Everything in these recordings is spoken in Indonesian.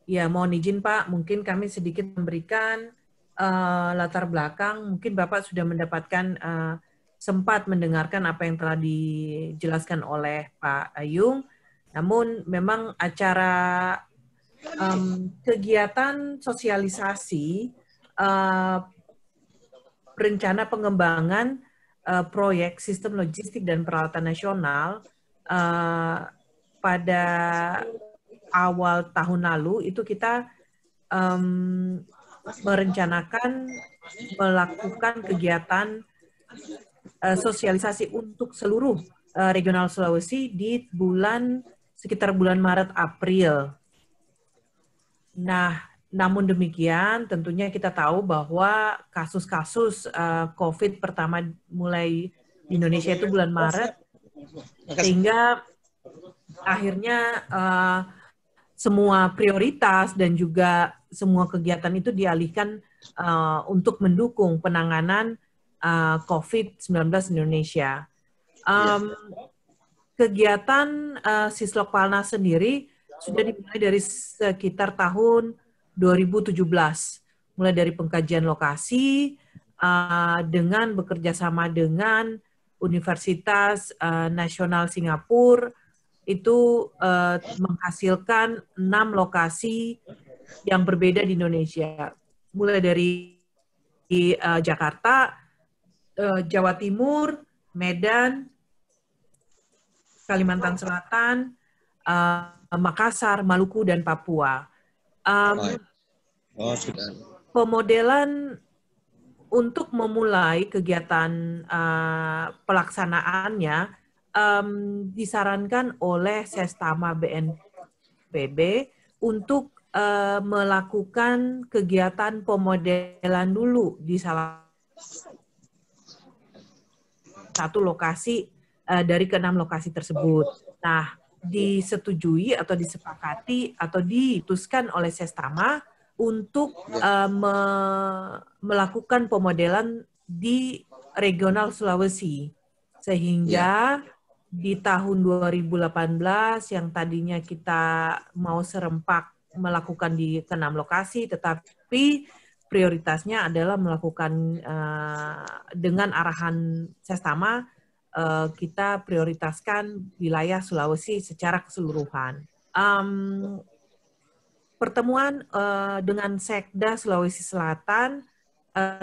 Ya, mohon izin Pak, mungkin kami sedikit memberikan latar belakang. Mungkin Bapak sudah mendapatkan sempat mendengarkan apa yang telah dijelaskan oleh Pak Ayung. Namun memang acara kegiatan sosialisasi rencana pengembangan proyek sistem logistik dan peralatan nasional pada awal tahun lalu itu kita merencanakan melakukan kegiatan sosialisasi untuk seluruh regional Sulawesi di sekitar bulan Maret April. Nah, namun demikian tentunya kita tahu bahwa kasus-kasus COVID pertama mulai di Indonesia itu bulan Maret, sehingga akhirnya semua prioritas dan juga semua kegiatan itu dialihkan untuk mendukung penanganan COVID-19 di Indonesia. Kegiatan Sislok-Palna sendiri sudah dimulai dari sekitar tahun 2017, mulai dari pengkajian lokasi dengan bekerja sama dengan Universitas Nasional Singapura, itu menghasilkan 6 lokasi yang berbeda di Indonesia, mulai dari Jakarta, Jawa Timur, Medan, Kalimantan Selatan, Makassar, Maluku, dan Papua. Pemodelan untuk memulai kegiatan pelaksanaannya disarankan oleh Sestama BNPB untuk melakukan kegiatan pemodelan dulu di salah satu lokasi dari ke-6 lokasi tersebut. Nah, disetujui atau disepakati atau diputuskan oleh Sestama untuk melakukan pemodelan di regional Sulawesi. Sehingga di tahun 2018 yang tadinya kita mau serempak melakukan di ke-6 lokasi, tetapi prioritasnya adalah melakukan dengan arahan Sestama, kita prioritaskan wilayah Sulawesi secara keseluruhan. Pertemuan dengan Sekda Sulawesi Selatan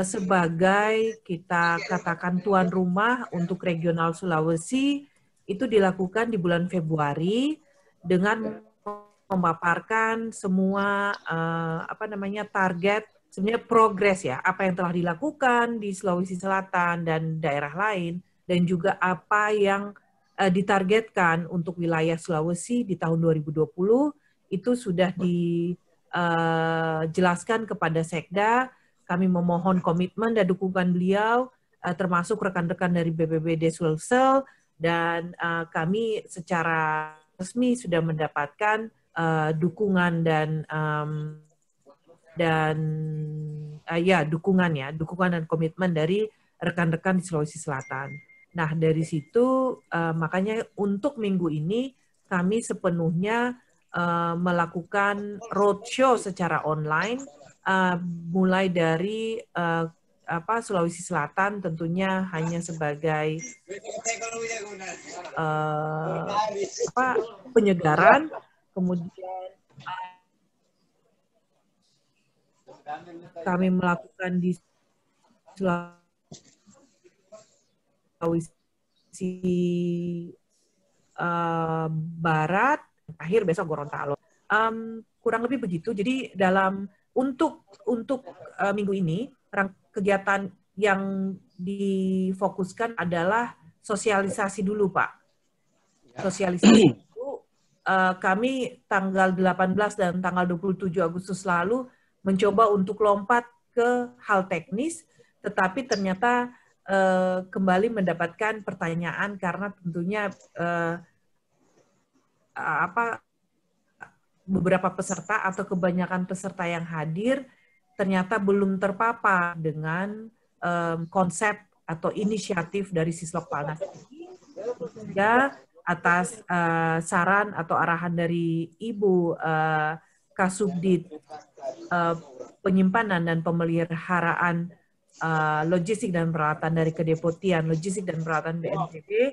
sebagai kita katakan tuan rumah untuk regional Sulawesi itu dilakukan di bulan Februari dengan memaparkan semua target, sebenarnya progres ya, apa yang telah dilakukan di Sulawesi Selatan dan daerah lain, dan juga apa yang ditargetkan untuk wilayah Sulawesi di tahun 2020 itu sudah dijelaskan kepada Sekda. Kami memohon komitmen dan dukungan beliau, termasuk rekan-rekan dari BPBD Sulsel, dan kami secara resmi sudah mendapatkan dukungan dukungan dan komitmen dari rekan-rekan di Sulawesi Selatan. Nah, dari situ makanya untuk minggu ini kami sepenuhnya melakukan roadshow secara online, mulai dari Sulawesi Selatan tentunya hanya sebagai penyegaran, kemudian kami melakukan di Sulawesi Barat, akhir besok Gorontalo. Kurang lebih begitu. Jadi untuk minggu ini kegiatan yang difokuskan adalah sosialisasi dulu, Pak. Sosialisasi itu kami tanggal 18 dan tanggal 27 Agustus lalu mencoba untuk lompat ke hal teknis, tetapi ternyata kembali mendapatkan pertanyaan karena tentunya beberapa peserta atau kebanyakan peserta yang hadir ternyata belum terpapar dengan konsep atau inisiatif dari Sislok-Palna. Sehingga atas saran atau arahan dari Ibu Kasubdit Penyimpanan dan Pemeliharaan Logistik dan Peralatan dari Kedeputian Logistik dan Peralatan BNPB,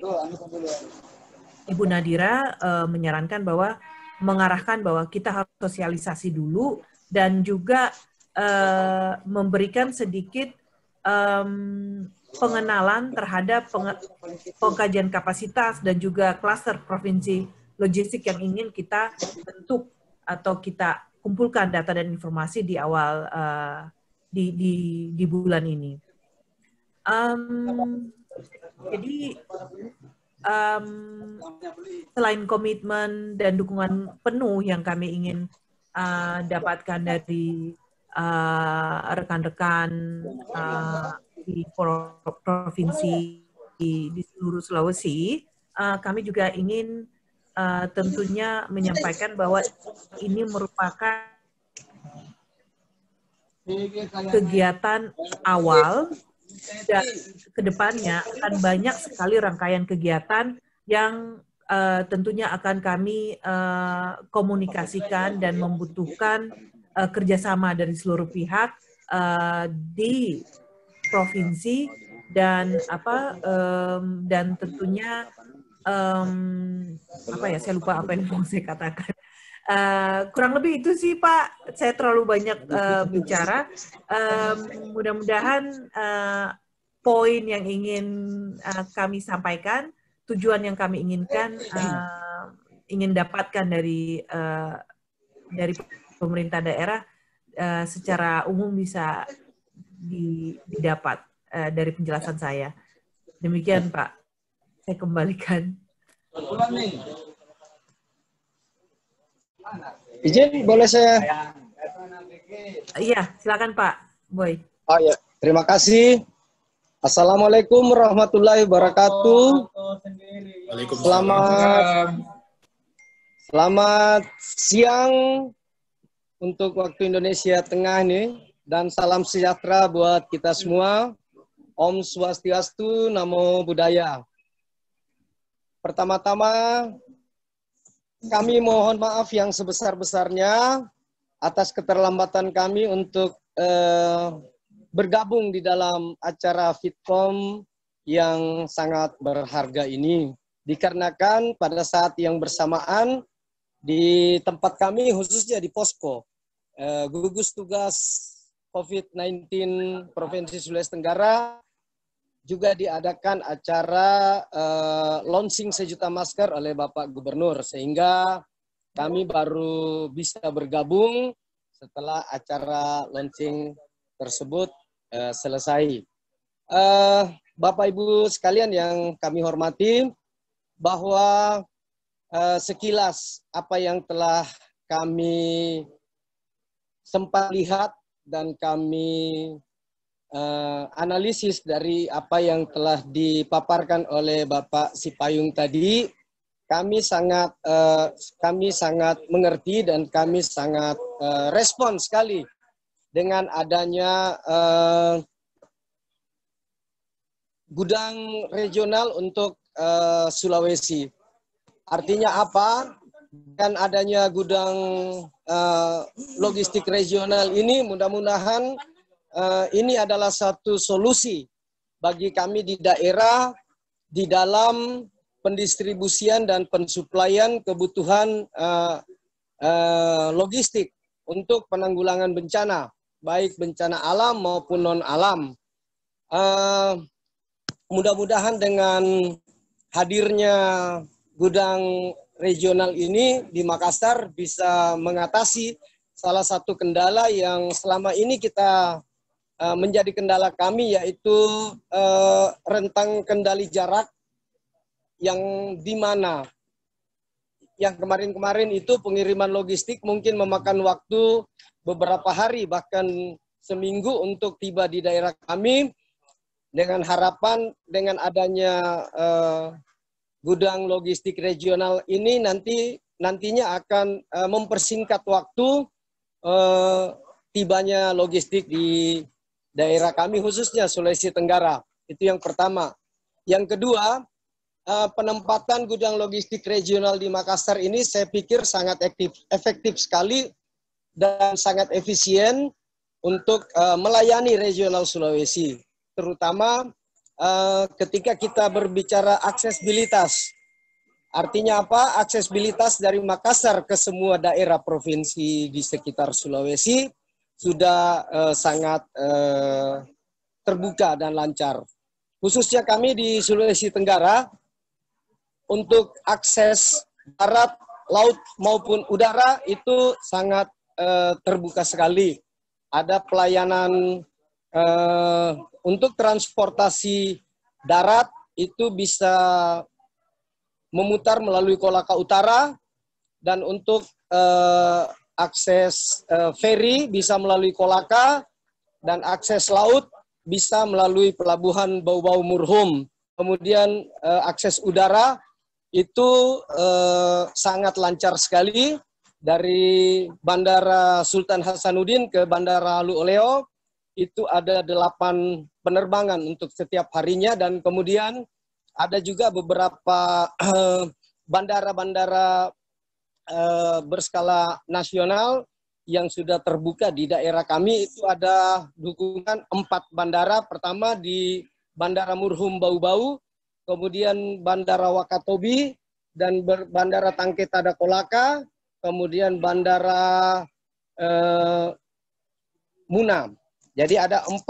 Ibu Nadira menyarankan bahwa mengarahkan bahwa kita harus sosialisasi dulu dan juga memberikan sedikit pengenalan terhadap pengkajian kapasitas dan juga klaster provinsi logistik yang ingin kita bentuk atau kita kumpulkan data dan informasi di awal di bulan ini. Jadi selain komitmen dan dukungan penuh yang kami ingin dapatkan dari rekan-rekan di provinsi di seluruh Sulawesi, kami juga ingin tentunya menyampaikan bahwa ini merupakan kegiatan awal dan kedepannya akan banyak sekali rangkaian kegiatan yang tentunya akan kami komunikasikan dan membutuhkan kerjasama dari seluruh pihak di provinsi dan dan tentunya saya lupa apa yang mau saya katakan. Kurang lebih itu sih Pak, saya terlalu banyak bicara. Mudah-mudahan poin yang ingin kami sampaikan, tujuan yang kami inginkan, ingin dapatkan dari pemerintah daerah secara umum bisa didapat dari penjelasan saya. Demikian Pak, saya kembalikan. Izin, boleh saya? Iya, silakan Pak Boy. Oh ya, terima kasih. Assalamualaikum warahmatullahi wabarakatuh. Selamat siang untuk waktu Indonesia Tengah nih, dan salam sejahtera buat kita semua. Om Swastiastu, Namo Buddhaya. Pertama-tama, kami mohon maaf yang sebesar-besarnya atas keterlambatan kami untuk bergabung di dalam acara Fitcom yang sangat berharga ini. Dikarenakan pada saat yang bersamaan di tempat kami, khususnya di Posko, gugus tugas COVID-19 Provinsi Sulawesi Tenggara, juga diadakan acara launching 1 juta masker oleh Bapak Gubernur, sehingga kami baru bisa bergabung setelah acara launching tersebut selesai. Bapak Ibu sekalian yang kami hormati, bahwa sekilas apa yang telah kami sempat lihat dan kami analisis dari apa yang telah dipaparkan oleh Bapak Sipayung tadi, kami sangat mengerti dan kami sangat respon sekali dengan adanya gudang regional untuk Sulawesi. Artinya apa? Dan adanya gudang logistik regional ini mudah-mudahan ini adalah satu solusi bagi kami di daerah di dalam pendistribusian dan pensuplaian kebutuhan logistik untuk penanggulangan bencana, baik bencana alam maupun non-alam. Mudah-mudahan dengan hadirnya gudang regional ini di Makassar bisa mengatasi salah satu kendala yang selama ini kita menjadi kendala kami, yaitu rentang kendali jarak yang di mana yang kemarin-kemarin itu pengiriman logistik mungkin memakan waktu beberapa hari bahkan seminggu untuk tiba di daerah kami. Dengan harapan dengan adanya gudang logistik regional ini nantinya akan mempersingkat waktu tibanya logistik di daerah kami, khususnya Sulawesi Tenggara. Itu yang pertama. Yang kedua, penempatan gudang logistik regional di Makassar ini saya pikir sangat efektif sekali dan sangat efisien untuk melayani regional Sulawesi, terutama ketika kita berbicara aksesibilitas. Artinya apa? Aksesibilitas dari Makassar ke semua daerah provinsi di sekitar Sulawesi sudah sangat terbuka dan lancar. Khususnya kami di Sulawesi Tenggara, untuk akses darat, laut maupun udara itu sangat terbuka sekali. Ada pelayanan untuk transportasi darat itu bisa memutar melalui Kolaka Utara, dan untuk akses feri bisa melalui Kolaka, dan akses laut bisa melalui Pelabuhan Bau-Bau Murhum. Kemudian akses udara itu sangat lancar sekali dari Bandara Sultan Hasanuddin ke Bandara Halu Oleo. Itu ada 8 penerbangan untuk setiap harinya, dan kemudian ada juga beberapa bandara-bandara berskala nasional yang sudah terbuka di daerah kami. Itu ada dukungan 4 bandara. Pertama di Bandara Murhum Bau-Bau, kemudian Bandara Wakatobi, dan Bandara Tangke Tada Kolaka, kemudian Bandara Muna. Jadi ada 4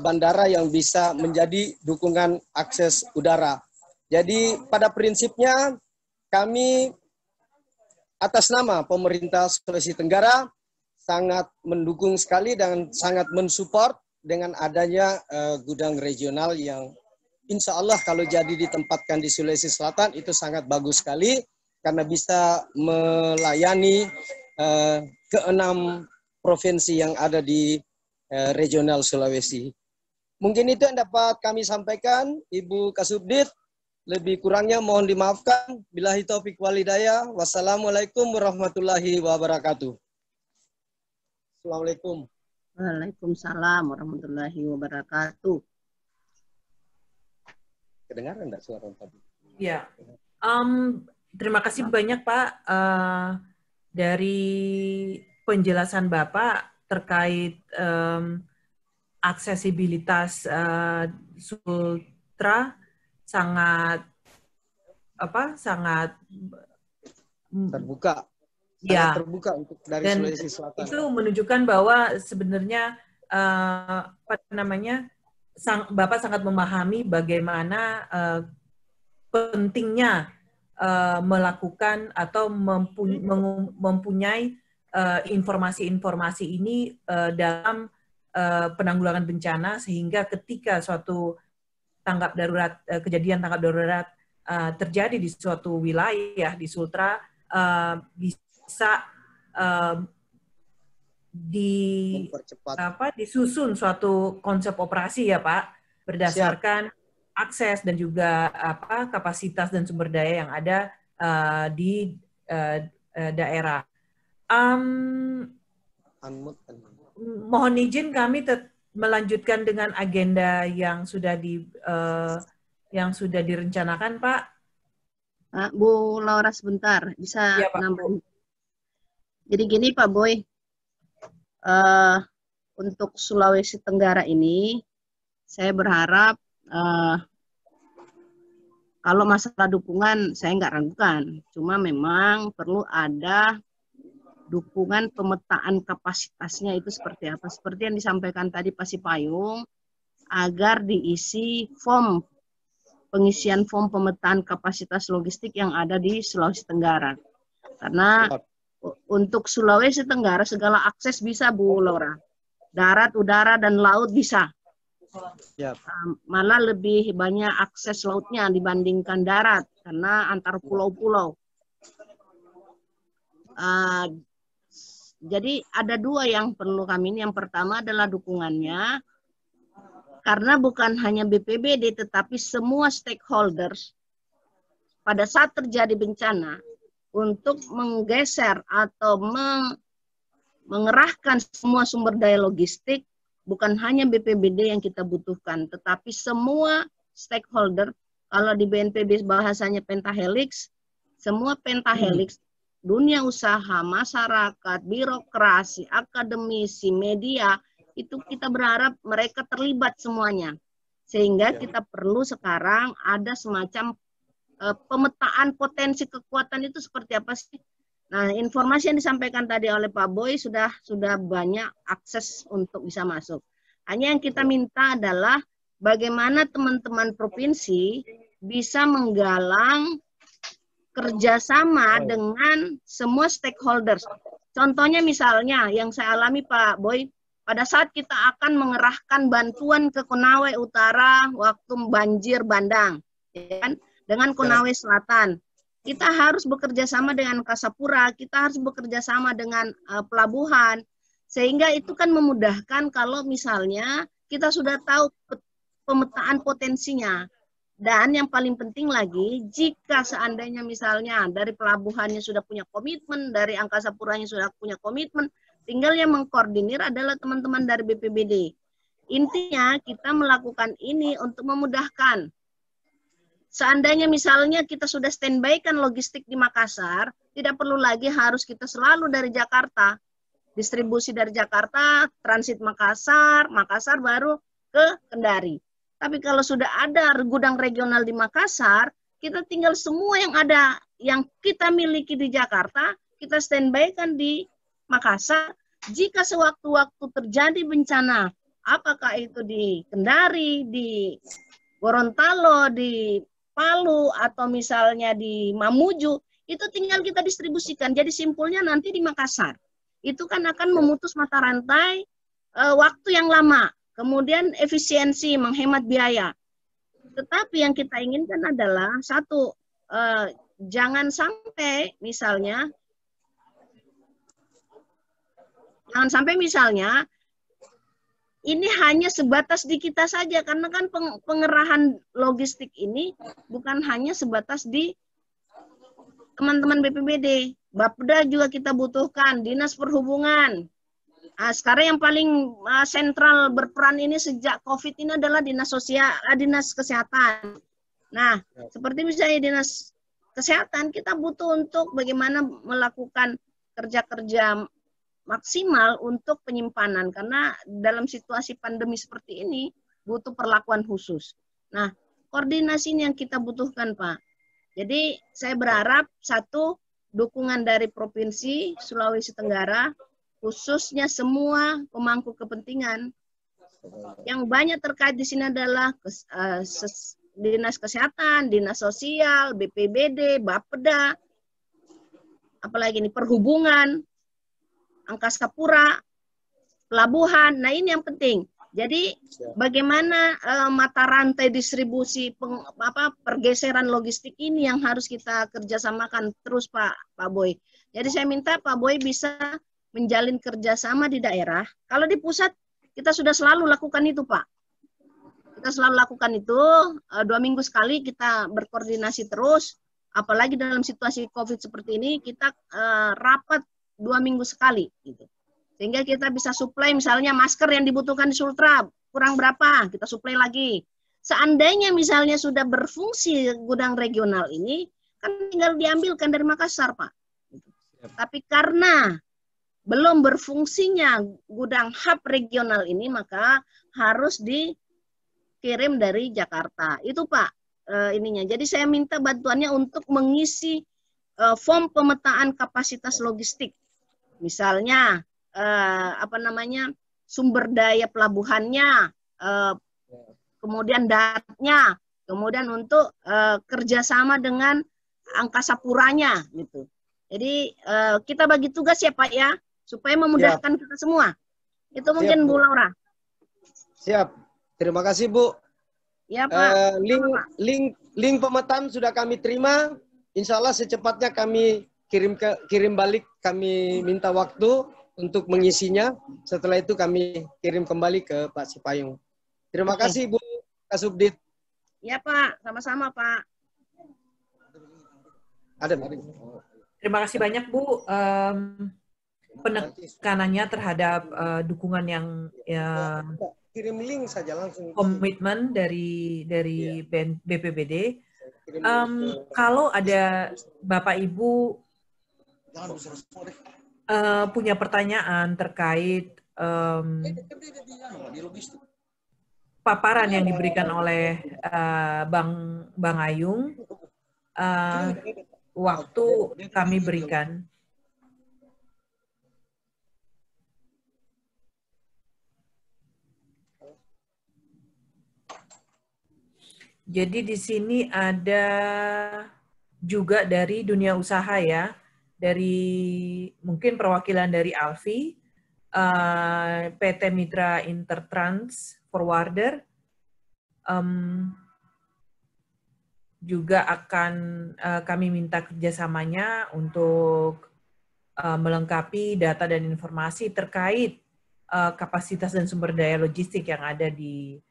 bandara yang bisa menjadi dukungan akses udara. Jadi pada prinsipnya kami atas nama pemerintah Sulawesi Tenggara sangat mendukung sekali dan sangat mensupport dengan adanya gudang regional yang insya Allah kalau jadi ditempatkan di Sulawesi Selatan itu sangat bagus sekali, karena bisa melayani ke-6 provinsi yang ada di regional Sulawesi. Mungkin itu yang dapat kami sampaikan, Ibu Kasubdit. Lebih kurangnya mohon dimaafkan. Billahi taufik walhidayah. Wassalamualaikum warahmatullahi wabarakatuh. Assalamualaikum. Waalaikumsalam warahmatullahi wabarakatuh. Kedengaran enggak suara tadi? Ya, terima kasih banyak Pak dari penjelasan Bapak terkait aksesibilitas Sultra sangat terbuka. Ya, terbuka untuk dari dan Sulawesi Selatan. Itu menunjukkan bahwa sebenarnya Bapak sangat memahami bagaimana pentingnya melakukan atau mempunyai informasi-informasi ini dalam penanggulangan bencana, sehingga ketika suatu kejadian tanggap darurat terjadi di suatu wilayah di Sultra, bisa disusun suatu konsep operasi ya Pak, berdasarkan akses dan juga kapasitas dan sumber daya yang ada di daerah. Mohon izin kami melanjutkan dengan agenda yang sudah direncanakan, Pak. Bu Laura sebentar, bisa ya, Pak. nambah. Jadi gini Pak Boy, untuk Sulawesi Tenggara ini, saya berharap kalau masalah dukungan saya nggak ragukan, cuma memang perlu ada dukungan pemetaan kapasitasnya itu seperti apa. Seperti yang disampaikan tadi Pak Sipayung, agar diisi pengisian form pemetaan kapasitas logistik yang ada di Sulawesi Tenggara. Karena untuk Sulawesi Tenggara segala akses bisa Bu Laura. Darat, udara, dan laut bisa. Malah lebih banyak akses lautnya dibandingkan darat, karena antar pulau-pulau. Jadi ada 2 yang perlu kami ini. Yang pertama adalah dukungannya, karena bukan hanya BPBD tetapi semua stakeholders pada saat terjadi bencana untuk menggeser atau mengerahkan semua sumber daya logistik, bukan hanya BPBD yang kita butuhkan, tetapi semua stakeholder. Kalau di BNPB bahasanya pentahelix, semua pentahelix dunia usaha, masyarakat, birokrasi, akademisi, media, itu kita berharap mereka terlibat semuanya. Sehingga kita perlu sekarang ada semacam pemetaan potensi kekuatan itu seperti apa sih? Nah, informasi yang disampaikan tadi oleh Pak Boy sudah banyak akses untuk bisa masuk. Hanya yang kita minta adalah bagaimana teman-teman provinsi bisa menggalang kerjasama dengan semua stakeholders. Contohnya misalnya yang saya alami Pak Boy, pada saat kita akan mengerahkan bantuan ke Konawe Utara waktu banjir bandang, ya kan? Dengan Konawe Selatan. Kita harus bekerja sama dengan Kasapura, kita harus bekerja sama dengan pelabuhan, sehingga itu kan memudahkan kalau misalnya kita sudah tahu pemetaan potensinya. Dan yang paling penting lagi, jika seandainya misalnya dari pelabuhannya sudah punya komitmen, dari Angkasa Puranya sudah punya komitmen, tinggal yang mengkoordinir adalah teman-teman dari BPBD. Intinya kita melakukan ini untuk memudahkan. Seandainya misalnya kita sudah standby kan logistik di Makassar, tidak perlu lagi harus kita selalu dari Jakarta. Distribusi dari Jakarta, transit Makassar, Makassar baru ke Kendari. Tapi kalau sudah ada gudang regional di Makassar, kita tinggal semua yang ada, yang kita miliki di Jakarta, kita standby kan di Makassar. Jika sewaktu-waktu terjadi bencana, apakah itu di Kendari, di Gorontalo, di Palu, atau misalnya di Mamuju, itu tinggal kita distribusikan. Jadi simpulnya nanti di Makassar. Itu kan akan memutus mata rantai waktu yang lama. Kemudian efisiensi, menghemat biaya. Tetapi yang kita inginkan adalah, satu, jangan sampai misalnya, ini hanya sebatas di kita saja, karena kan pengerahan logistik ini bukan hanya sebatas di teman-teman BPBD. Bapeda juga kita butuhkan, Dinas Perhubungan. Nah, sekarang yang paling sentral berperan ini sejak COVID ini adalah Dinas Kesehatan. Nah, seperti misalnya Dinas Kesehatan, kita butuh untuk bagaimana melakukan kerja-kerja maksimal untuk penyimpanan, karena dalam situasi pandemi seperti ini butuh perlakuan khusus. Nah, koordinasi ini yang kita butuhkan, Pak. Jadi saya berharap, satu, dukungan dari Provinsi Sulawesi Tenggara, khususnya semua pemangku kepentingan. Yang banyak terkait di sini adalah Dinas Kesehatan, Dinas Sosial, BPBD, Bapeda, apalagi ini Perhubungan, Angkasa Pura, pelabuhan. Nah, ini yang penting. Jadi bagaimana mata rantai distribusi pergeseran logistik ini yang harus kita kerjasamakan terus Pak Boy. Jadi saya minta Pak Boy bisa menjalin kerjasama di daerah. Kalau di pusat kita sudah selalu lakukan itu Pak. Kita selalu lakukan itu, 2 minggu sekali kita berkoordinasi terus. Apalagi dalam situasi COVID seperti ini, kita rapat 2 minggu sekali gitu. Sehingga kita bisa suplai misalnya masker yang dibutuhkan di Sultra kurang berapa, kita suplai lagi. Seandainya misalnya sudah berfungsi gudang regional ini, kan tinggal diambilkan dari Makassar, Pak. Tapi karena belum berfungsinya gudang hub regional ini, maka harus dikirim dari Jakarta. Itu Pak ininya. Jadi saya minta bantuannya untuk mengisi form pemetaan kapasitas logistik. Misalnya sumber daya pelabuhannya, kemudian daratnya, kemudian untuk kerjasama dengan Angkasa Puranya gitu. Jadi kita bagi tugas ya Pak ya, supaya memudahkan kita semua. Itu mungkin Bu Laura. Siap. Terima kasih Bu. Ya Pak. Link pemetaan sudah kami terima. Insya Allah secepatnya kami kirim balik, kami minta waktu untuk mengisinya. Setelah itu kami kirim kembali ke Pak Sipayung. Terima kasih Bu Kasubdit. Ya Pak, sama-sama Pak. Terima kasih banyak Bu. Penekanannya terhadap dukungan yang kirim link saja langsung. Komitmen dari BPBD. Kalau ada Bapak Ibu punya pertanyaan terkait paparan yang diberikan oleh Bang Ayung, waktu kami berikan. Jadi di sini ada juga dari dunia usaha ya, dari mungkin perwakilan dari Alfi, PT Mitra Intertrans Forwarder, juga akan kami minta kerjasamanya untuk melengkapi data dan informasi terkait kapasitas dan sumber daya logistik yang ada di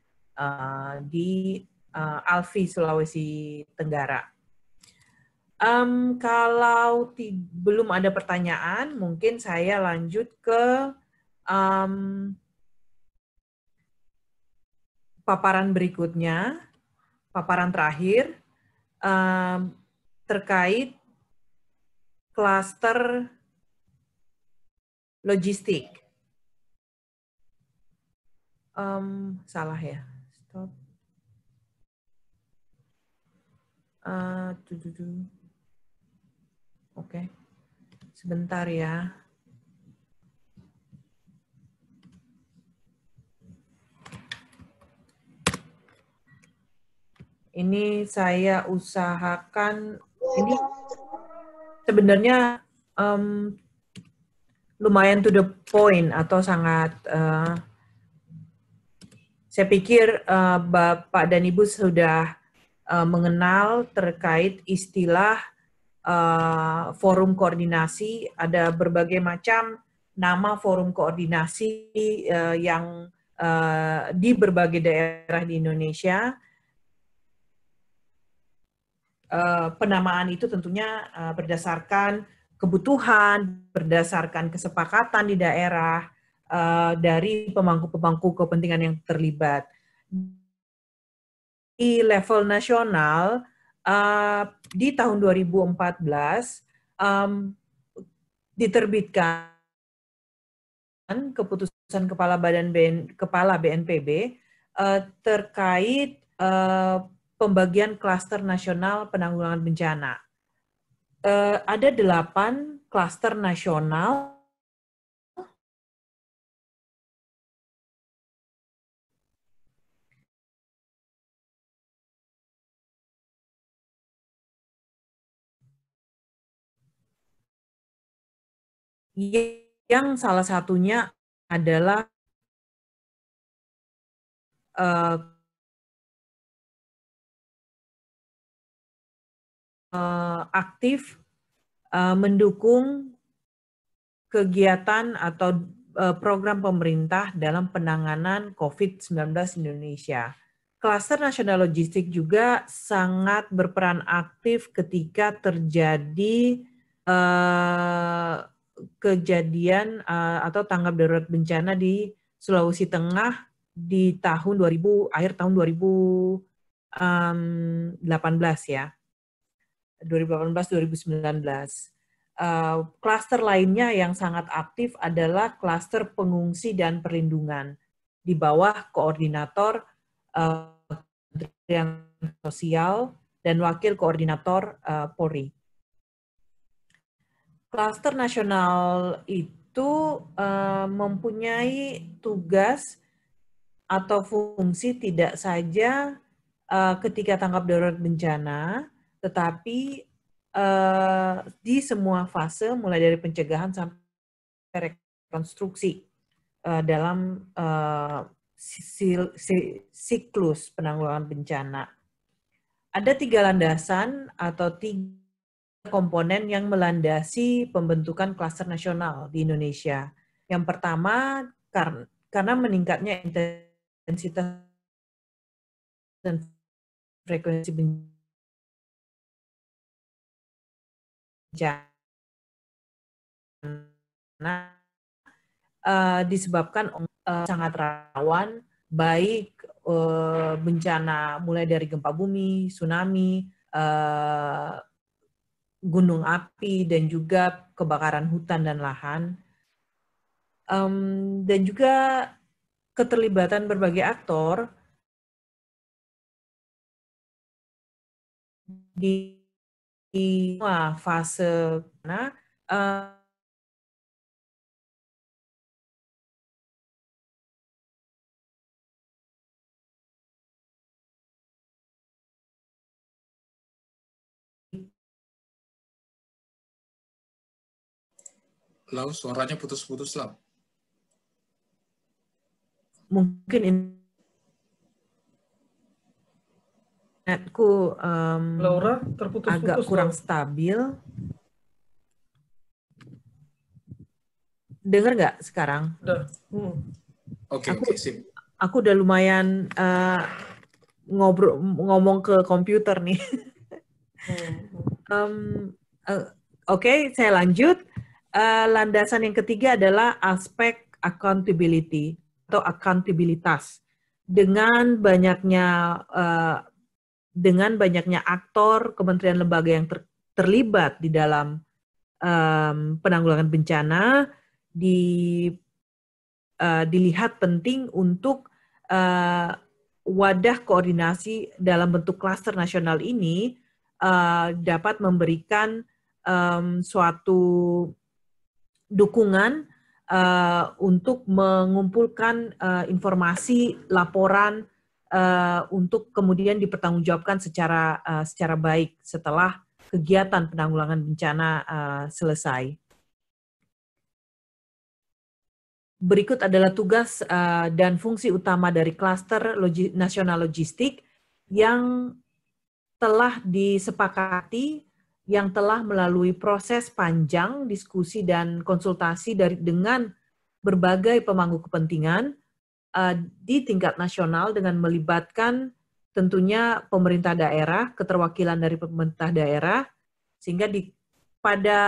Alfi, Sulawesi Tenggara. Kalau belum ada pertanyaan, mungkin saya lanjut ke paparan berikutnya, paparan terakhir, terkait klaster logistik. Salah ya. Stop. Oke, sebentar ya. Ini saya usahakan, ini sebenarnya lumayan to the point atau sangat, saya pikir Bapak dan Ibu sudah mengenal terkait istilah forum koordinasi. Ada berbagai macam nama forum koordinasi yang di berbagai daerah di Indonesia. Penamaan itu tentunya berdasarkan kebutuhan, berdasarkan kesepakatan di daerah dari pemangku-pemangku kepentingan yang terlibat. Di level nasional, di tahun 2014 diterbitkan keputusan Kepala BNPB terkait pembagian klaster nasional penanggulangan bencana. Ada 8 klaster nasional yang salah satunya adalah aktif mendukung kegiatan atau program pemerintah dalam penanganan COVID-19 di Indonesia. Klaster nasional logistik juga sangat berperan aktif ketika terjadi kejadian atau tanggap darurat bencana di Sulawesi Tengah di tahun 2000, akhir tahun 2018 ya. 2018-2019. Klaster lainnya yang sangat aktif adalah klaster pengungsi dan perlindungan di bawah koordinator Kementerian Sosial dan wakil koordinator Polri. Klaster nasional itu mempunyai tugas atau fungsi tidak saja ketika tanggap darurat bencana, tetapi di semua fase, mulai dari pencegahan sampai rekonstruksi dalam siklus penanggulangan bencana. Ada 3 landasan atau 3 komponen yang melandasi pembentukan klaster nasional di Indonesia. Yang pertama, karena meningkatnya intensitas dan frekuensi bencana disebabkan sangat rawan, baik bencana mulai dari gempa bumi, tsunami, gunung api, dan juga kebakaran hutan dan lahan, dan juga keterlibatan berbagai aktor di fase mana Lau, suaranya putus-putus, Lau. mungkin internetku Laura, terputus-putus, agak kurang Lau. stabil. Dengar nggak sekarang? Udah. Oke, sip. Aku udah lumayan ngomong ke komputer nih. Oke, saya lanjut. Landasan yang ketiga adalah aspek accountability atau akuntabilitas. Dengan banyaknya aktor, kementerian lembaga yang terlibat di dalam penanggulangan bencana, dilihat penting untuk wadah koordinasi dalam bentuk klaster nasional ini dapat memberikan suatu dukungan untuk mengumpulkan informasi, laporan untuk kemudian dipertanggungjawabkan secara baik setelah kegiatan penanggulangan bencana selesai. Berikut adalah tugas dan fungsi utama dari klaster nasional logistik yang telah disepakati, yang telah melalui proses panjang diskusi dan konsultasi dengan berbagai pemangku kepentingan di tingkat nasional dengan melibatkan tentunya pemerintah daerah, keterwakilan dari pemerintah daerah, sehingga pada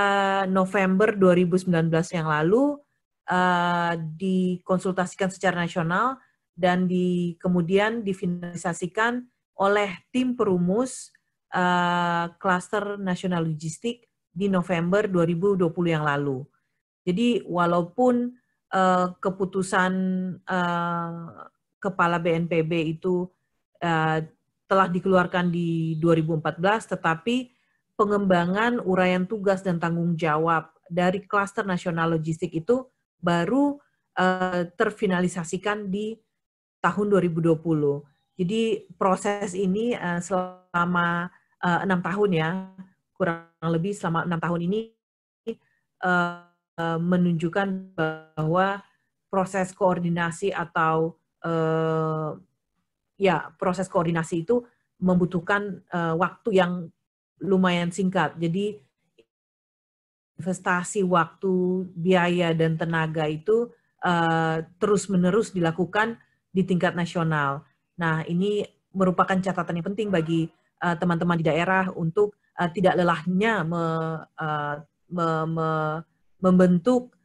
November 2019 yang lalu dikonsultasikan secara nasional dan kemudian difinalisasikan oleh tim perumus klaster nasional logistik di November 2020 yang lalu. Jadi walaupun keputusan Kepala BNPB itu telah dikeluarkan di 2014, tetapi pengembangan uraian tugas dan tanggung jawab dari klaster nasional logistik itu baru terfinalisasikan di tahun 2020. Jadi proses ini selama 6 tahun ya, kurang lebih selama 6 tahun ini menunjukkan bahwa proses koordinasi atau proses koordinasi itu membutuhkan waktu yang lumayan singkat. Jadi investasi waktu, biaya, dan tenaga itu terus-menerus dilakukan di tingkat nasional. Nah, ini merupakan catatan yang penting bagi teman-teman di daerah untuk tidak lelahnya membentuk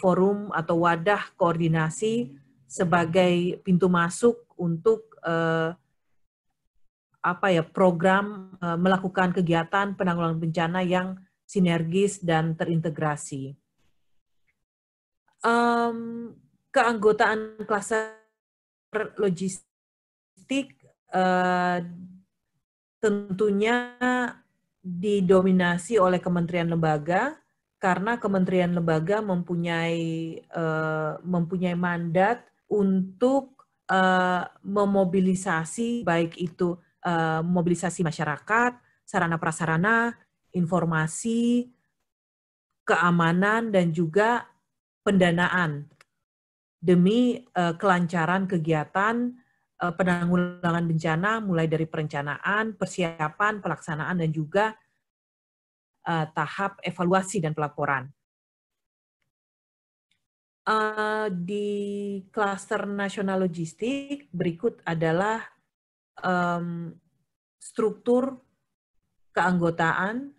forum atau wadah koordinasi sebagai pintu masuk untuk program melakukan kegiatan penanggulangan bencana yang sinergis dan terintegrasi. Keanggotaan klaster logistik tentunya didominasi oleh kementerian lembaga, karena kementerian lembaga mempunyai mandat untuk memobilisasi, baik itu mobilisasi masyarakat, sarana prasarana, informasi, keamanan, dan juga pendanaan demi kelancaran kegiatan penanggulangan bencana mulai dari perencanaan, persiapan, pelaksanaan, dan juga tahap evaluasi dan pelaporan. Di klaster nasional logistik berikut adalah struktur keanggotaan,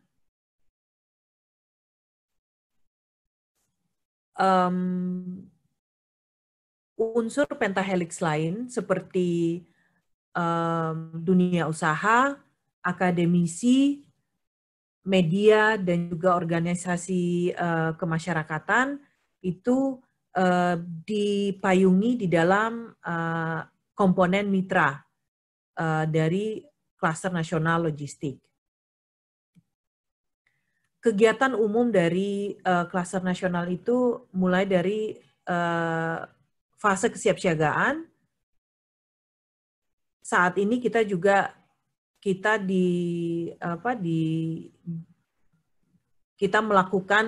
unsur pentahelix lain seperti dunia usaha, akademisi, media dan juga organisasi kemasyarakatan itu dipayungi di dalam komponen mitra dari Klaster Nasional Logistik. Kegiatan umum dari Klaster Nasional itu mulai dari fase kesiapsiagaan. Saat ini kita melakukan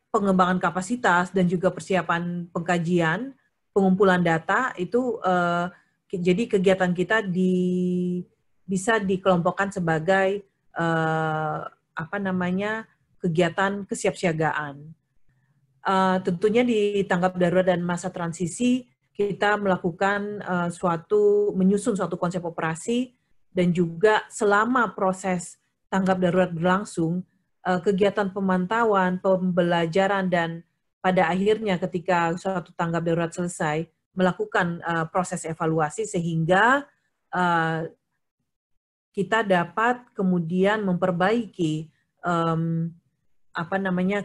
pengembangan kapasitas dan juga persiapan pengkajian, pengumpulan data itu. Jadi kegiatan kita bisa dikelompokkan sebagai kegiatan kesiapsiagaan. Tentunya di tanggap darurat dan masa transisi kita melakukan menyusun suatu konsep operasi, dan juga selama proses tanggap darurat berlangsung, kegiatan pemantauan, pembelajaran, dan pada akhirnya ketika suatu tanggap darurat selesai, melakukan proses evaluasi sehingga kita dapat kemudian memperbaiki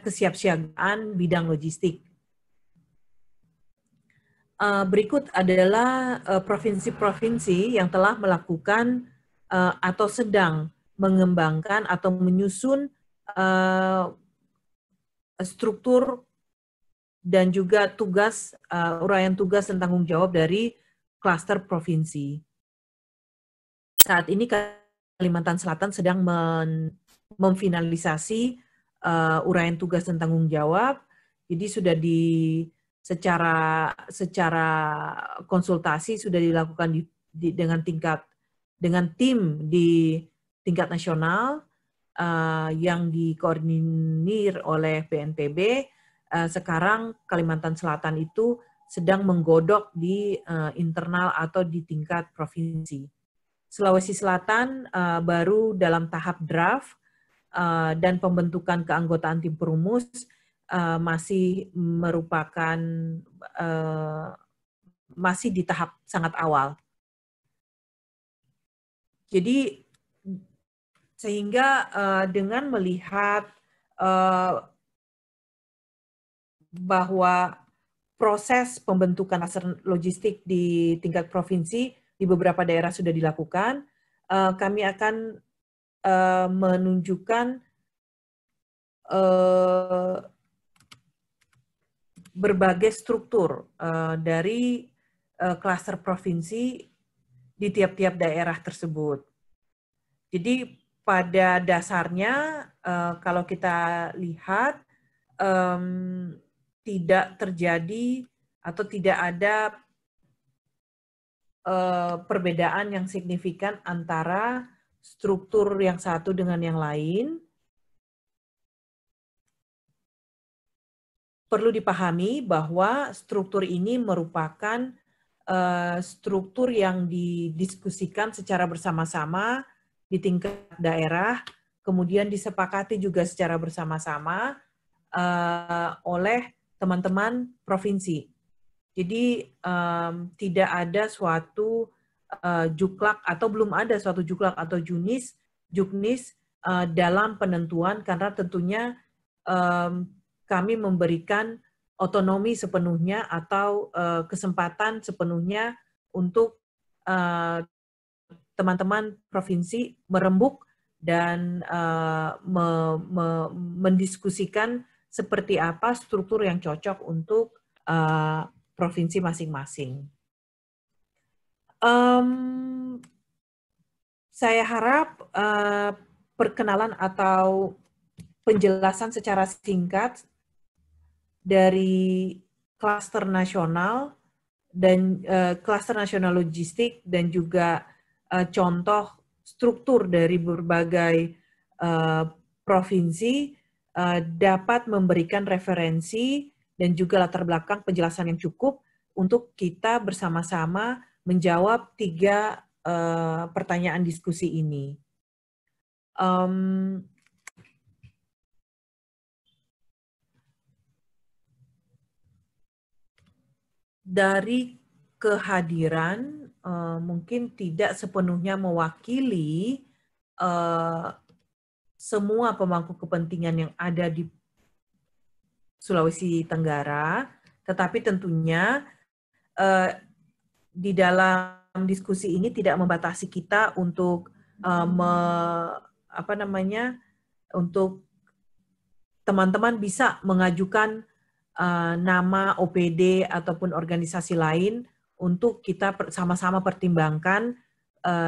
kesiapsiagaan bidang logistik. Berikut adalah provinsi-provinsi yang telah melakukan atau sedang mengembangkan atau menyusun struktur dan juga uraian tugas dan tanggung jawab dari klaster provinsi. Saat ini Kalimantan Selatan sedang memfinalisasi uraian tugas dan tanggung jawab. Jadi sudah secara konsultasi sudah dilakukan dengan tim di tingkat nasional yang dikoordinir oleh BNPB. Sekarang Kalimantan Selatan itu sedang menggodok di internal atau di tingkat provinsi. Sulawesi Selatan baru dalam tahap draft dan pembentukan keanggotaan tim perumus masih di tahap sangat awal. Jadi sehingga dengan melihat bahwa proses pembentukan klaster logistik di tingkat provinsi di beberapa daerah sudah dilakukan, kami akan menunjukkan berbagai struktur dari klaster provinsi di tiap-tiap daerah tersebut. Jadi pada dasarnya kalau kita lihat tidak terjadi atau tidak ada perbedaan yang signifikan antara struktur yang satu dengan yang lain. Perlu dipahami bahwa struktur ini merupakan struktur yang didiskusikan secara bersama-sama di tingkat daerah, kemudian disepakati juga secara bersama-sama oleh teman-teman provinsi. Jadi tidak ada suatu juklak atau belum ada suatu juklak atau juknis dalam penentuan, karena tentunya kami memberikan otonomi sepenuhnya atau kesempatan sepenuhnya untuk teman-teman provinsi merembuk dan mendiskusikan seperti apa struktur yang cocok untuk provinsi masing-masing. Saya harap perkenalan atau penjelasan secara singkat dari klaster nasional dan klaster nasional logistik dan juga contoh struktur dari berbagai provinsi dapat memberikan referensi dan juga latar belakang penjelasan yang cukup untuk kita bersama-sama menjawab 3 pertanyaan diskusi ini. Dari kehadiran mungkin tidak sepenuhnya mewakili semua pemangku kepentingan yang ada di Sulawesi Tenggara, tetapi tentunya di dalam diskusi ini tidak membatasi kita untuk untuk teman-teman bisa mengajukan nama OPD ataupun organisasi lain untuk kita sama-sama pertimbangkan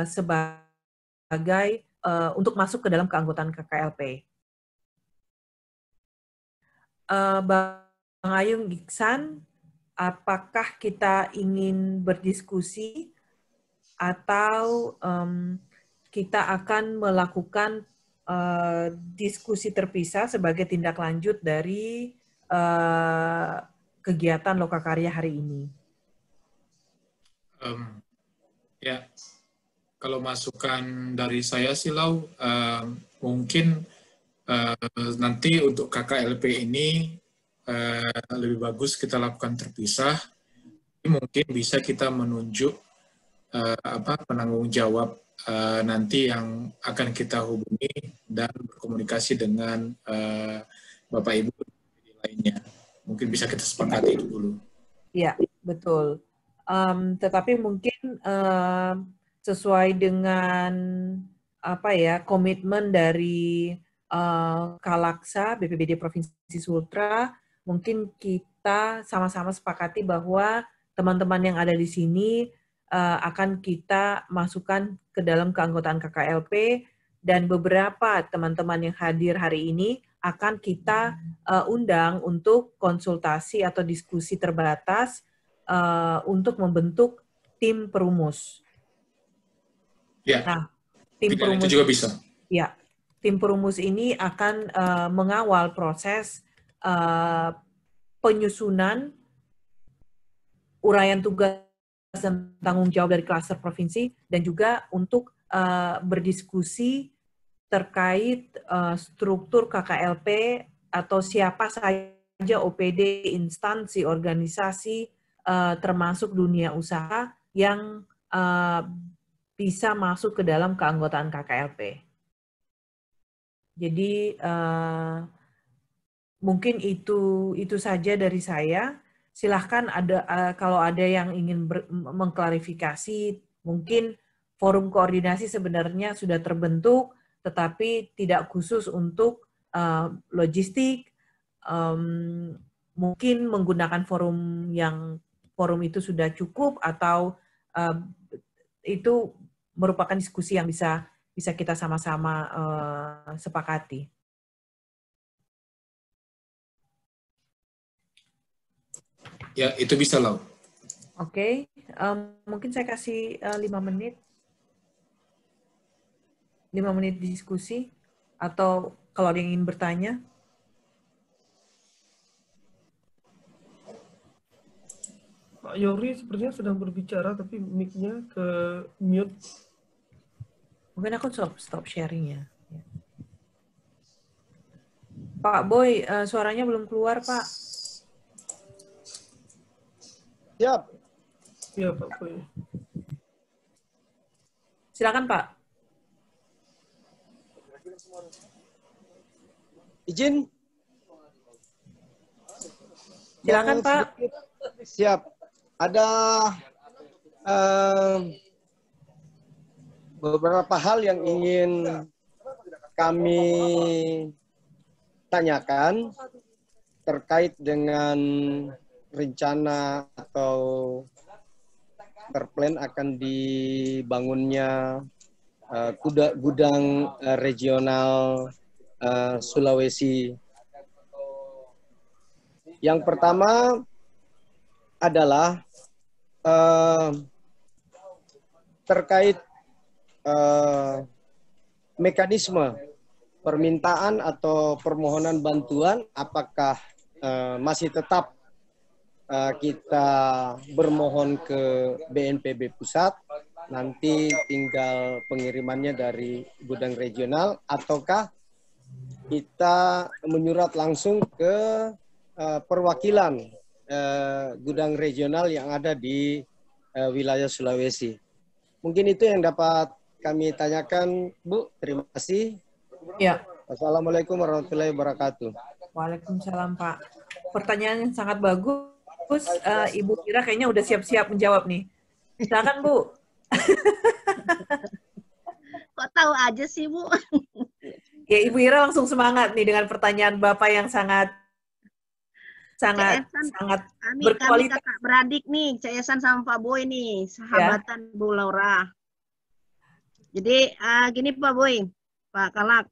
sebagai untuk masuk ke dalam keanggotaan KKLP. Bang Ayung Iksan, apakah kita ingin berdiskusi atau kita akan melakukan diskusi terpisah sebagai tindak lanjut dari kegiatan Lokakarya hari ini? Ya, kalau masukan dari saya sih, Lau, mungkin nanti untuk KKLP ini lebih bagus kita lakukan terpisah. Mungkin bisa kita menunjuk penanggung jawab nanti yang akan kita hubungi dan berkomunikasi dengan Bapak Ibu lainnya. Mungkin bisa kita sepakati itu dulu. Ya, betul. Tetapi mungkin sesuai dengan komitmen dari Kalaksa BPBD Provinsi Sultra, mungkin kita sama-sama sepakati bahwa teman-teman yang ada di sini akan kita masukkan ke dalam keanggotaan KKLP, dan beberapa teman-teman yang hadir hari ini akan kita undang untuk konsultasi atau diskusi terbatas untuk membentuk tim perumus. Ya, nah, tim perumus itu juga bisa. Ya, tim perumus ini akan mengawal proses penyusunan uraian tugas dan tanggung jawab dari klaster provinsi, dan juga untuk berdiskusi terkait struktur KKLP atau siapa saja OPD, instansi, organisasi, termasuk dunia usaha yang bisa masuk ke dalam keanggotaan KKLP. Jadi mungkin itu saja dari saya. Silahkan kalau ada yang ingin mengklarifikasi, mungkin forum koordinasi sebenarnya sudah terbentuk, tetapi tidak khusus untuk logistik. Mungkin menggunakan forum itu sudah cukup, atau itu merupakan diskusi yang bisa kita sama-sama sepakati. Ya, itu bisa, Lau. Oke, mungkin saya kasih 5 menit. 5 menit diskusi, atau kalau ada yang ingin bertanya. Pak Yori sepertinya sedang berbicara, tapi mic-nya ke mute. Mungkin aku stop sharing-nya. Pak Boy, suaranya belum keluar, Pak. Siap. Iya, Pak Boy. Silakan, Pak. Izin. Silakan, Pak. Siap. Ada beberapa hal yang ingin kami tanyakan terkait dengan rencana atau terplan akan dibangunnya gudang regional Sulawesi. Yang pertama adalah terkait mekanisme permintaan atau permohonan bantuan, apakah masih tetap kita bermohon ke BNPB pusat, nanti tinggal pengirimannya dari gudang regional, ataukah kita menyurat langsung ke perwakilan gudang regional yang ada di wilayah Sulawesi. Mungkin itu yang dapat kami tanyakan, Bu. Terima kasih. Ya, Assalamualaikum warahmatullahi wabarakatuh. Waalaikumsalam, Pak. Pertanyaan yang sangat bagus. Ibu Ira kayaknya udah siap-siap menjawab nih. Silakan, Bu. Kok tahu aja sih, Bu? Ya, Ibu Ira langsung semangat nih dengan pertanyaan Bapak yang sangat Kami berkualitas. kakak beradik nih, Cak Esan sama Pak Boy nih, sahabatan Bu Laura. Jadi gini Pak Boy, Pak Kalak,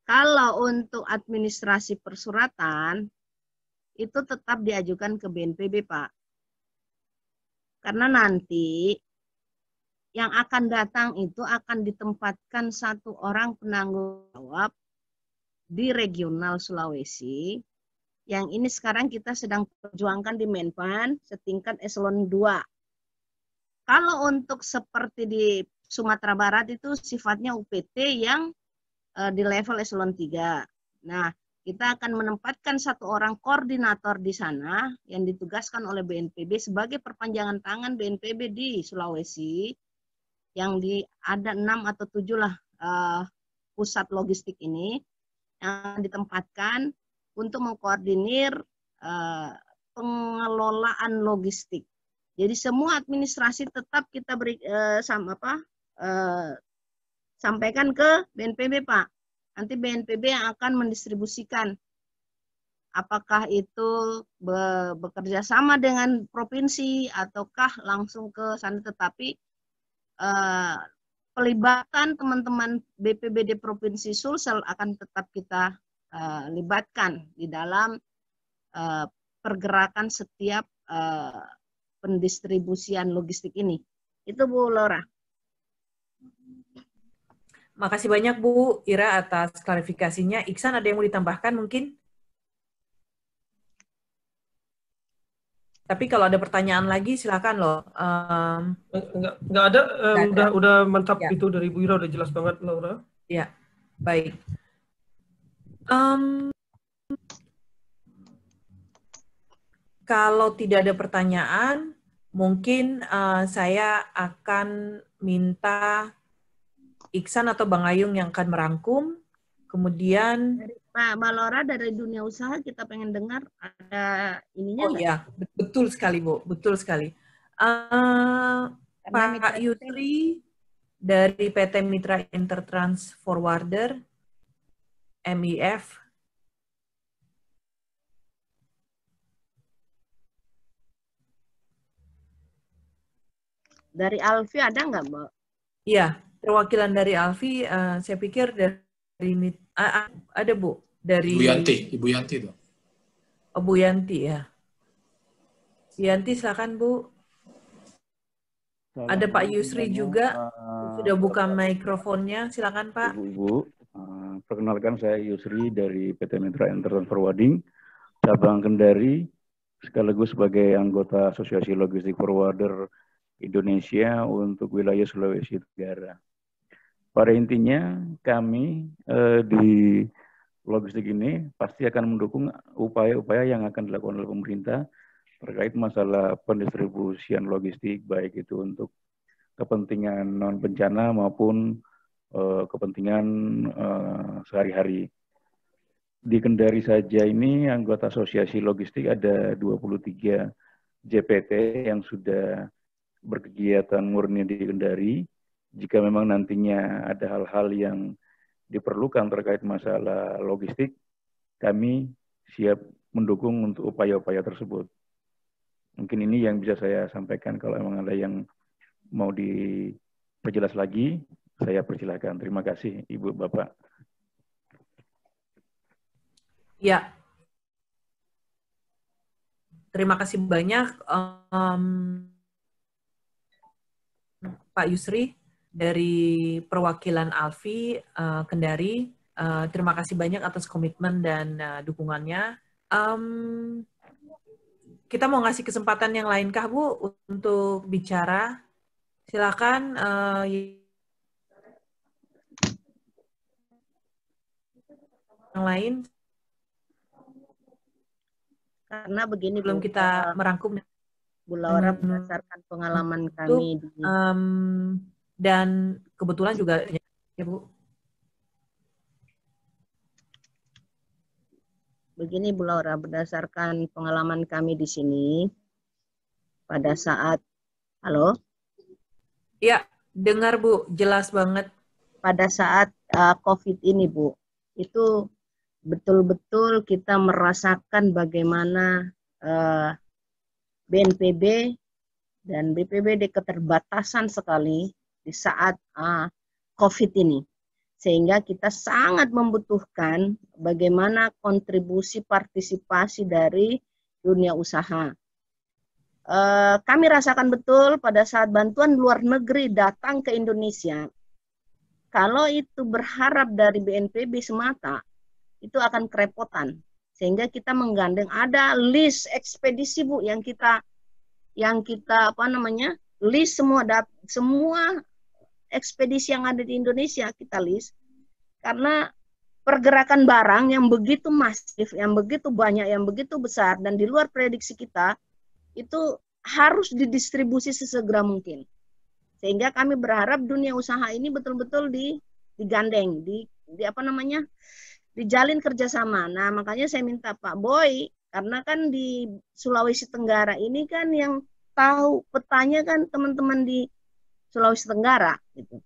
kalau untuk administrasi persuratan itu tetap diajukan ke BNPB, Pak. Karena nanti yang akan datang itu akan ditempatkan satu orang penanggung jawab di regional Sulawesi. Yang ini sekarang kita sedang perjuangkan di Menpan setingkat eselon 2. Kalau untuk seperti di Sumatera Barat itu sifatnya UPT yang di level eselon 3. Nah, kita akan menempatkan satu orang koordinator di sana yang ditugaskan oleh BNPB sebagai perpanjangan tangan BNPB di Sulawesi, yang ada 6 atau 7 lah pusat logistik ini yang ditempatkan untuk mengkoordinir pengelolaan logistik. Jadi semua administrasi tetap kita beri sampaikan ke BNPB, Pak. Nanti BNPB yang akan mendistribusikan. Apakah itu bekerja sama dengan provinsi ataukah langsung ke sana, tetapi pelibatan teman-teman BPBD Provinsi Sulsel akan tetap kita libatkan di dalam pergerakan setiap pendistribusian logistik ini. Itu Bu Laura. Makasih banyak Bu Ira atas klarifikasinya. Iksan, ada yang mau ditambahkan mungkin? Tapi kalau ada pertanyaan lagi silakan loh. Nggak ada, udah mantap ya. Itu dari Bu Ira udah jelas banget, Laura. Ya, baik. Kalau tidak ada pertanyaan, mungkin saya akan minta Iksan atau Bang Ayung yang akan merangkum. Kemudian Mbak Laura, dari dunia usaha kita pengen dengar ada ininya. Oh iya, betul sekali Bu, betul sekali. Pak Yusri dari PT Mitra Intertrans Forwarder, MIF. Dari Alfi ada nggak, Mbak? Iya, perwakilan dari Alfi, saya pikir dari ada Bu, dari Ibu Yanti itu. Oh, Bu Yanti ya. Bu Yanti silakan Bu. Ada Pak Yusri juga, sudah buka mikrofonnya, silakan Pak. Ibu-ibu, perkenalkan saya Yusri dari PT Mitra Intertrans Forwarding, cabang Kendari, sekaligus sebagai anggota Asosiasi Logistik Forwarder Indonesia untuk wilayah Sulawesi Tenggara. Pada intinya kami di logistik ini pasti akan mendukung upaya-upaya yang akan dilakukan oleh pemerintah terkait masalah pendistribusian logistik, baik itu untuk kepentingan non bencana maupun kepentingan sehari-hari. Di Kendari saja ini anggota Asosiasi Logistik ada 23 JPT yang sudah berkegiatan murni di Kendari. Jika memang nantinya ada hal-hal yang diperlukan terkait masalah logistik, kami siap mendukung untuk upaya-upaya tersebut. Mungkin ini yang bisa saya sampaikan. Kalau memang ada yang mau diperjelas lagi, saya persilahkan. Terima kasih, Ibu, Bapak. Ya. Terima kasih banyak, Pak Yusri dari perwakilan Alfi Kendari. Terima kasih banyak atas komitmen dan dukungannya. Kita mau ngasih kesempatan yang lain kah Bu untuk bicara? Silakan. Yang lain. Karena begini belum Bu, kita merangkum. Bu Laura berdasarkan pengalaman kami di dan kebetulan juga ya Bu. begini Bu Laura, berdasarkan pengalaman kami di sini, pada saat, halo? Ya, dengar Bu, jelas banget. Pada saat COVID ini Bu, itu betul-betul kita merasakan bagaimana BNPB dan BPBD keterbatasan sekali di saat COVID ini. Sehingga kita sangat membutuhkan bagaimana kontribusi partisipasi dari dunia usaha. Kami rasakan betul pada saat bantuan luar negeri datang ke Indonesia, kalau itu berharap dari BNPB semata, itu akan kerepotan. Sehingga kita menggandeng, ada list ekspedisi Bu yang kita list semua ekspedisi yang ada di Indonesia kita list, karena pergerakan barang yang begitu masif, yang begitu banyak, yang begitu besar, dan di luar prediksi kita, itu harus didistribusi sesegera mungkin. Sehingga kami berharap dunia usaha ini betul-betul digandeng, dijalin kerjasama. Nah, makanya saya minta Pak Boy, karena kan di Sulawesi Tenggara ini kan yang tahu petanya kan teman-teman di Sulawesi Tenggara gitu.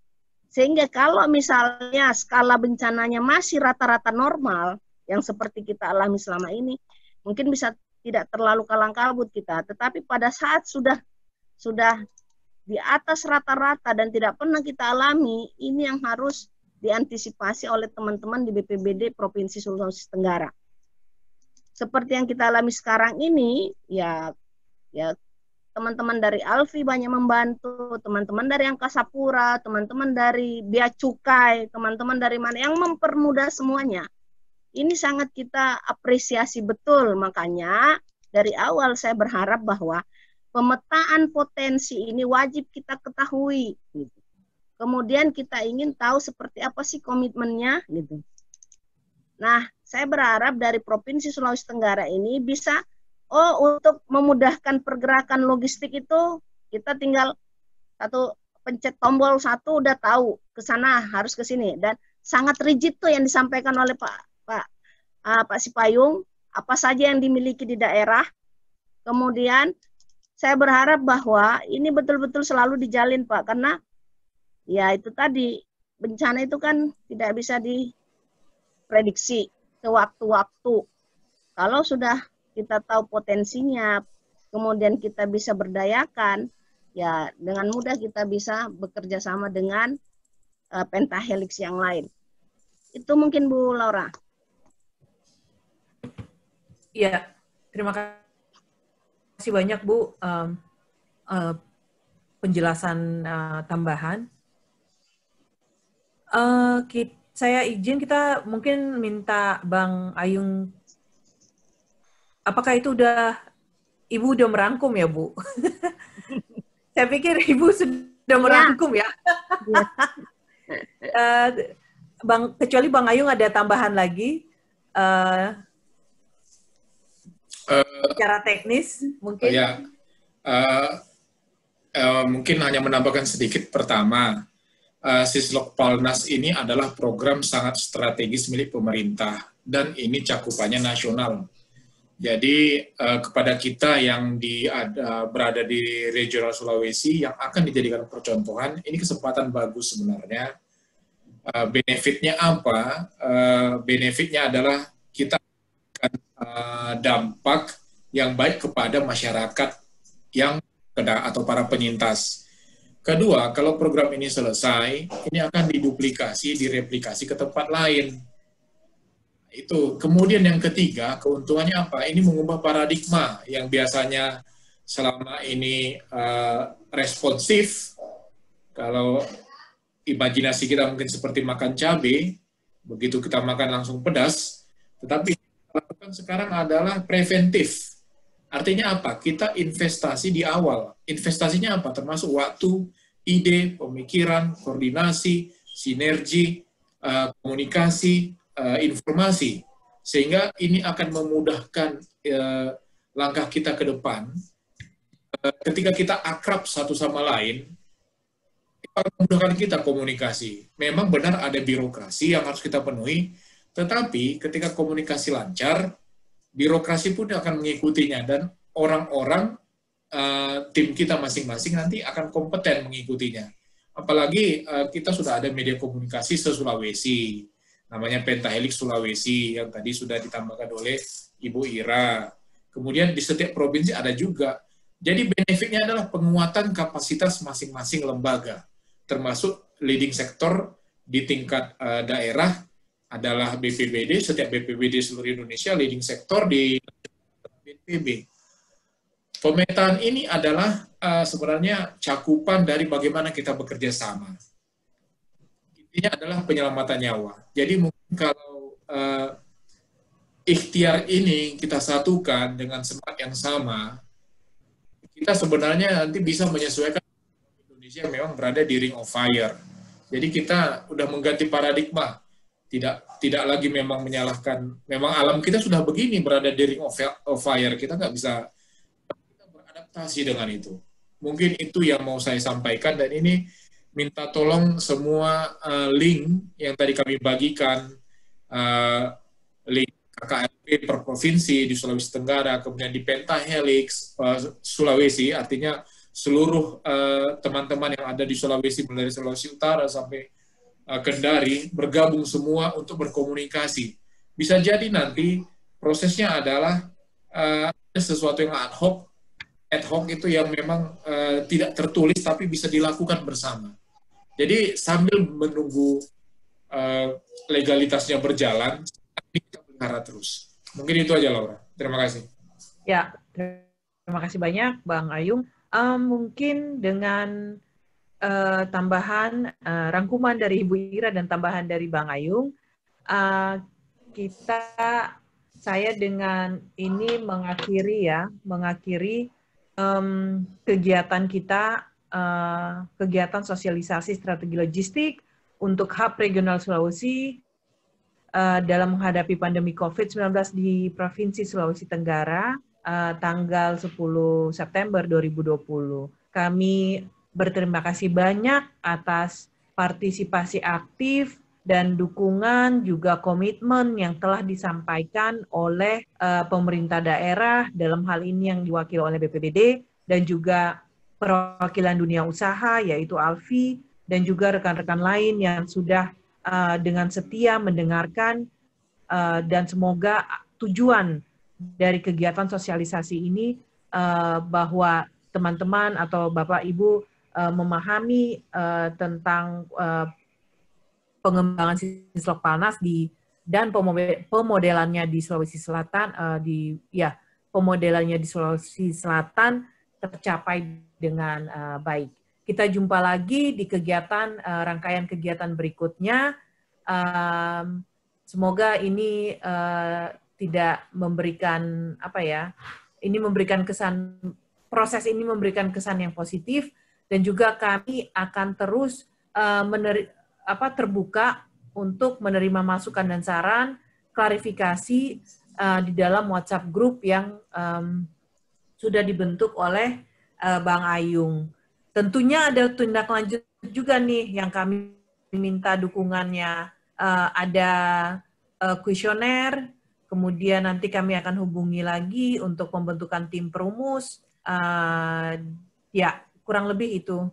Sehingga kalau misalnya skala bencananya masih rata-rata normal yang seperti kita alami selama ini, mungkin bisa tidak terlalu kalang kabut kita, tetapi pada saat sudah di atas rata-rata dan tidak pernah kita alami, ini yang harus diantisipasi oleh teman-teman di BPBD Provinsi Sulawesi Tenggara. Seperti yang kita alami sekarang ini, ya teman-teman dari Alfi banyak membantu, teman-teman dari Angkasa Pura, teman-teman dari Bea Cukai, teman-teman dari mana yang mempermudah semuanya. Ini sangat kita apresiasi betul, makanya dari awal saya berharap bahwa pemetaan potensi ini wajib kita ketahui. Gitu. Kemudian kita ingin tahu seperti apa sih komitmennya. Gitu. Nah, saya berharap dari Provinsi Sulawesi Tenggara ini bisa, untuk memudahkan pergerakan logistik itu, kita tinggal pencet tombol satu udah tahu ke sana harus ke sini, dan sangat rigid tuh yang disampaikan oleh Pak Sipayung, apa saja yang dimiliki di daerah. Kemudian saya berharap bahwa ini betul-betul selalu dijalin Pak, karena ya itu tadi, bencana itu kan tidak bisa diprediksi sewaktu-waktu. Kalau sudah kita tahu potensinya, kemudian kita bisa berdayakan, ya dengan mudah kita bisa bekerja sama dengan pentahelix yang lain. Itu mungkin Bu Laura. Ya, terima kasih banyak Bu penjelasan tambahan. Saya izin kita mungkin minta Bang Ayung, apakah itu Ibu udah merangkum ya Bu? Saya pikir Ibu sudah merangkum ya. Kecuali Bang Ayung ada tambahan lagi. Secara teknis mungkin. Ya, mungkin hanya menambahkan sedikit. Pertama, Sislok-Palnas ini adalah program sangat strategis milik pemerintah dan ini cakupannya nasional. Jadi kepada kita yang berada di regional Sulawesi yang akan dijadikan percontohan, ini kesempatan bagus sebenarnya. Benefitnya apa? Benefitnya adalah kita dampak yang baik kepada masyarakat yang atau para penyintas. Kedua, kalau program ini selesai, ini akan diduplikasi, direplikasi ke tempat lain. Itu. Kemudian yang ketiga, keuntungannya apa? Ini mengubah paradigma yang biasanya selama ini responsif. Kalau imajinasi kita mungkin seperti makan cabai, begitu kita makan langsung pedas, tetapi lakukan sekarang adalah preventif. Artinya apa? Kita investasi di awal. Investasinya apa? Termasuk waktu, ide, pemikiran, koordinasi, sinergi, komunikasi, informasi. Sehingga ini akan memudahkan langkah kita ke depan. Ketika kita akrab satu sama lain, itu akan memudahkan kita komunikasi. Memang benar ada birokrasi yang harus kita penuhi, tetapi ketika komunikasi lancar, birokrasi pun akan mengikutinya, dan orang-orang tim kita masing-masing nanti akan kompeten mengikutinya. Apalagi kita sudah ada media komunikasi se-Sulawesi, namanya Pentahelix Sulawesi, yang tadi sudah ditambahkan oleh Ibu Ira. Kemudian di setiap provinsi ada juga. Jadi benefitnya adalah penguatan kapasitas masing-masing lembaga, termasuk leading sektor di tingkat daerah adalah BPBD, setiap BPBD seluruh Indonesia, leading sektor di BNPB. Pemetaan ini adalah sebenarnya cakupan dari bagaimana kita bekerja sama. Intinya adalah penyelamatan nyawa. Jadi mungkin kalau ikhtiar ini kita satukan dengan semangat yang sama, kita sebenarnya nanti bisa menyesuaikan Indonesia memang berada di ring of fire. Jadi kita udah mengganti paradigma. Tidak lagi memang menyalahkan, memang alam kita sudah begini berada di ring of fire. Kita nggak bisa beradaptasi dengan itu. Mungkin itu yang mau saya sampaikan, dan ini minta tolong semua link yang tadi kami bagikan, link KKLP per provinsi di Sulawesi Tenggara, kemudian di Pentahelix Sulawesi, artinya seluruh teman-teman yang ada di Sulawesi, mulai dari Sulawesi Utara sampai Kendari, bergabung semua untuk berkomunikasi. Bisa jadi nanti prosesnya adalah sesuatu yang ad hoc itu yang memang tidak tertulis tapi bisa dilakukan bersama. Jadi sambil menunggu legalitasnya berjalan, kita pelihara terus. Mungkin itu aja, Laura. Terima kasih. Ya, terima kasih banyak Bang Ayung. Mungkin dengan tambahan rangkuman dari Ibu Ira dan tambahan dari Bang Ayung, saya dengan ini mengakhiri kegiatan kita, kegiatan sosialisasi strategi logistik untuk Hub Regional Sulawesi dalam menghadapi pandemi COVID-19 di Provinsi Sulawesi Tenggara tanggal 10 September 2020. Kami berterima kasih banyak atas partisipasi aktif dan dukungan juga komitmen yang telah disampaikan oleh pemerintah daerah, dalam hal ini yang diwakili oleh BPBD, dan juga perwakilan dunia usaha yaitu ALFI, dan juga rekan-rekan lain yang sudah dengan setia mendengarkan, dan semoga tujuan dari kegiatan sosialisasi ini bahwa teman-teman atau Bapak Ibu memahami tentang pengembangan Sislok Palnas dan pemodelannya di Sulawesi Selatan, pemodelannya di Sulawesi Selatan tercapai dengan baik. Kita jumpa lagi di kegiatan rangkaian kegiatan berikutnya. Semoga ini tidak memberikan ini memberikan kesan, proses ini memberikan kesan yang positif. Dan juga kami akan terus terbuka untuk menerima masukan dan saran, klarifikasi di dalam WhatsApp group yang sudah dibentuk oleh Bang Ayung. Tentunya ada tindak lanjut juga nih yang kami minta dukungannya. Ada kuesioner, kemudian nanti kami akan hubungi lagi untuk pembentukan tim perumus. Kurang lebih itu.